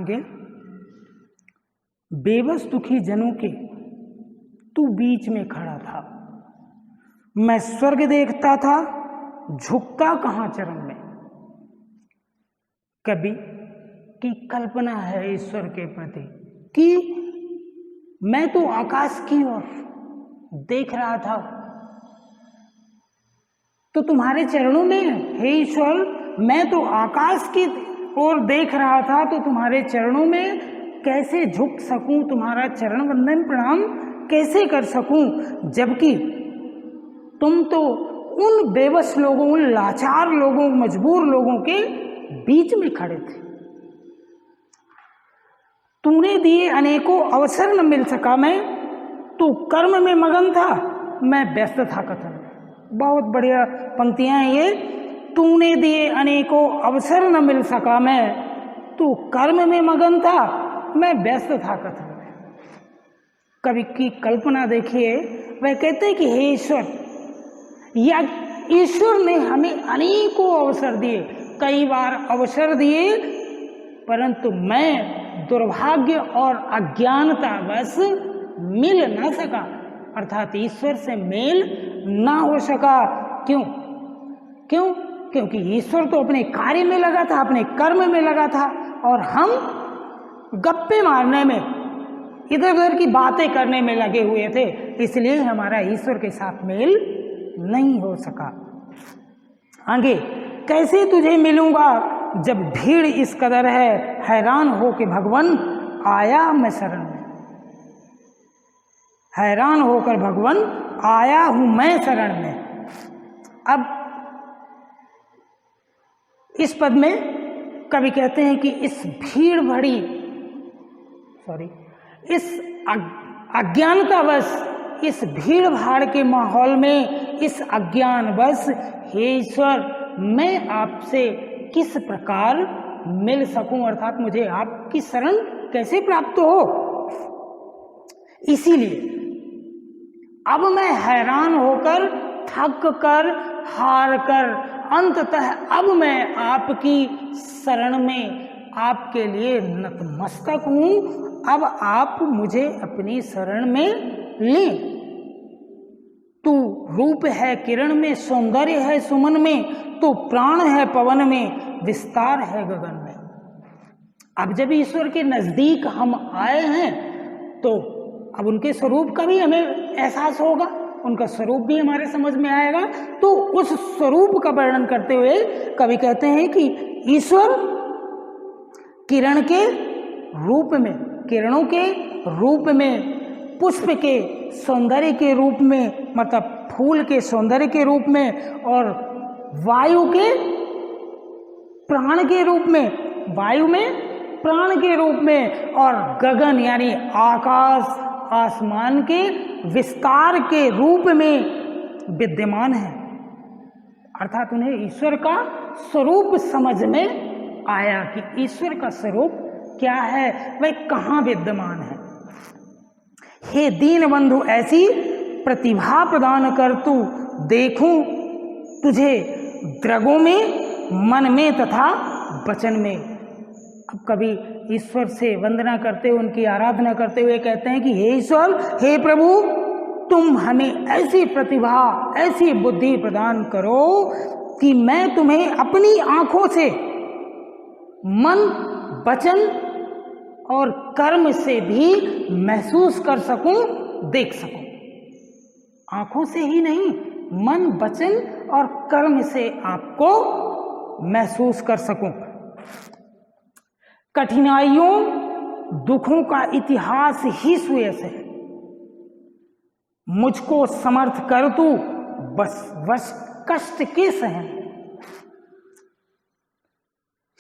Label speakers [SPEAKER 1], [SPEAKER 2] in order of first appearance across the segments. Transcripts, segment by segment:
[SPEAKER 1] आगे बेबस दुखी जनों के तू बीच में खड़ा था। मैं स्वर्ग देखता था, झुकता कहाँ चरण में। कवि की कल्पना है ईश्वर के प्रति कि मैं तो आकाश की ओर देख रहा था, तो तुम्हारे चरणों में हे ईश्वर, मैं तो आकाश की ओर देख रहा था, तो तुम्हारे चरणों में कैसे झुक सकूं, तुम्हारा चरण वंदन प्रणाम कैसे कर सकूं, जबकि तुम तो उन बेबस लोगों, उन लाचार लोगों, मजबूर लोगों के बीच में खड़े थे। तूने दिए अनेकों अवसर न मिल सका मैं, तू कर्म में मगन था, मैं व्यस्त था कथन। बहुत बढ़िया पंक्तियां हैं ये। तूने दिए अनेकों अवसर न मिल सका मैं, तू कर्म में मगन था, मैं व्यस्त था कथन। कवि की कल्पना देखिए, वह कहते हैं कि हे ईश्वर, या ईश्वर ने हमें अनेकों अवसर दिए, कई बार अवसर दिए, परंतु मैं दुर्भाग्य और अज्ञानतावश मिल ना सका, अर्थात ईश्वर से मेल ना हो सका। क्यों? क्योंकि ईश्वर तो अपने कार्य में लगा था, अपने कर्म में लगा था, और हम गप्पे मारने में, इधर उधर की बातें करने में लगे हुए थे, इसलिए हमारा ईश्वर के साथ मेल नहीं हो सका। आगे, कैसे तुझे मिलूंगा जब भीड़ इस कदर है, हैरान हो के भगवन आया मैं शरण में। हैरान होकर भगवन आया हूं मैं शरण में। अब इस पद में कवि कहते हैं कि इस भीड़ भरी, इस अज्ञानतावश, इस भीड़ भाड़ के माहौल में, इस अज्ञानवश, हे ईश्वर, मैं आपसे किस प्रकार मिल सकूं, अर्थात मुझे आपकी शरण कैसे प्राप्त हो। इसीलिए अब मैं हैरान होकर, थक कर, हार कर, अंततः अब मैं आपकी शरण में, आपके लिए नतमस्तक हूं। अब आप मुझे अपनी शरण में लें। तू रूप है किरण में, सौंदर्य है सुमन में, तू प्राण है पवन में, विस्तार है गगन में। अब जब ईश्वर के नजदीक हम आए हैं, तो अब उनके स्वरूप का भी हमें एहसास होगा, उनका स्वरूप भी हमारे समझ में आएगा। तो उस स्वरूप का वर्णन करते हुए कवि कहते हैं कि ईश्वर किरण के रूप में, किरणों के रूप में, पुष्प के सौंदर्य के रूप में, मतलब फूल के सौंदर्य के रूप में, और वायु के प्राण के रूप में, वायु में प्राण के रूप में, और गगन यानी आकाश, आसमान के विस्तार के रूप में विद्यमान है। अर्थात उन्हें ईश्वर का स्वरूप समझ में आया कि ईश्वर का स्वरूप क्या है, वह कहाँ विद्यमान है। हे दीन बंधु, ऐसी प्रतिभा प्रदान कर तू, देखूं तुझे द्रगों में, मन में तथा वचन में। अब कभी ईश्वर से वंदना करते हुए, उनकी आराधना करते हुए कहते हैं कि हे ईश्वर, हे प्रभु, तुम हमें ऐसी प्रतिभा, ऐसी बुद्धि प्रदान करो कि मैं तुम्हें अपनी आंखों से, मन, वचन और कर्म से भी महसूस कर सकूं, देख सकूं। आंखों से ही नहीं, मन, वचन और कर्म से आपको महसूस कर सकूं। कठिनाइयों, दुखों का इतिहास ही सुयस है, मुझको समर्थ कर तू, बस कष्ट के सहन।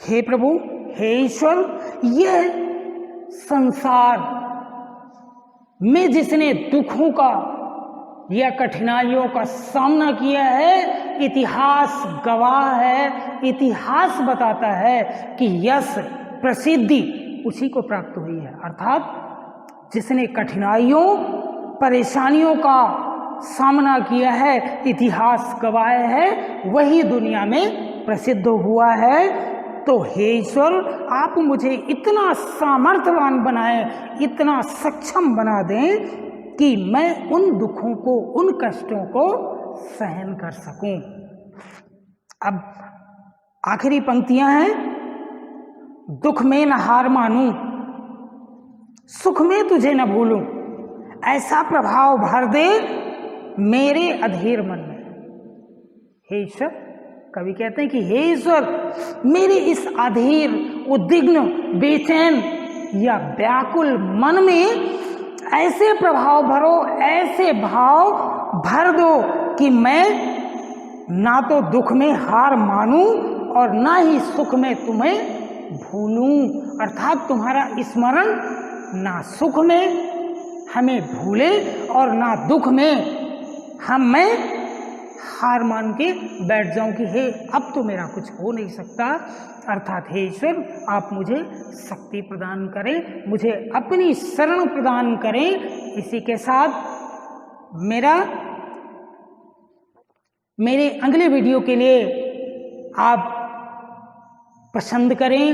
[SPEAKER 1] हे प्रभु, हे ईश्वर, यह संसार में जिसने दुखों का या कठिनाइयों का सामना किया है, इतिहास गवाह है, इतिहास बताता है कि यश, प्रसिद्धि उसी को प्राप्त हुई है। अर्थात जिसने कठिनाइयों, परेशानियों का सामना किया है, इतिहास गवाह है, वही दुनिया में प्रसिद्ध हुआ है। तो हे ईश्वर आप मुझे इतना सामर्थ्यवान बनाए, इतना सक्षम बना दें कि मैं उन दुखों को, उन कष्टों को सहन कर सकूं। अब आखिरी पंक्तियां हैं, दुख में न हार मानूं, सुख में तुझे न भूलूं, ऐसा प्रभाव भर दे मेरे अधीर मन में। हे ईश्वर, कवि कहते हैं कि हे ईश्वर मेरे इस अधीर, उद्विग्न, बेचैन या व्याकुल मन में ऐसे प्रभाव भरो, ऐसे भाव भर दो कि मैं ना तो दुख में हार मानूं और ना ही सुख में तुम्हें भूलूं। अर्थात तुम्हारा स्मरण ना सुख में हमें भूले और ना दुख में मैं हार मान के बैठ जाऊं कि हे अब तो मेरा कुछ हो नहीं सकता। अर्थात हे ईश्वर आप मुझे शक्ति प्रदान करें, मुझे अपनी शरण प्रदान करें। इसी के साथ मेरे अगले वीडियो के लिए आप पसंद करें,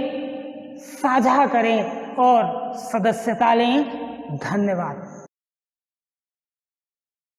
[SPEAKER 1] साझा करें और सदस्यता लें। धन्यवाद।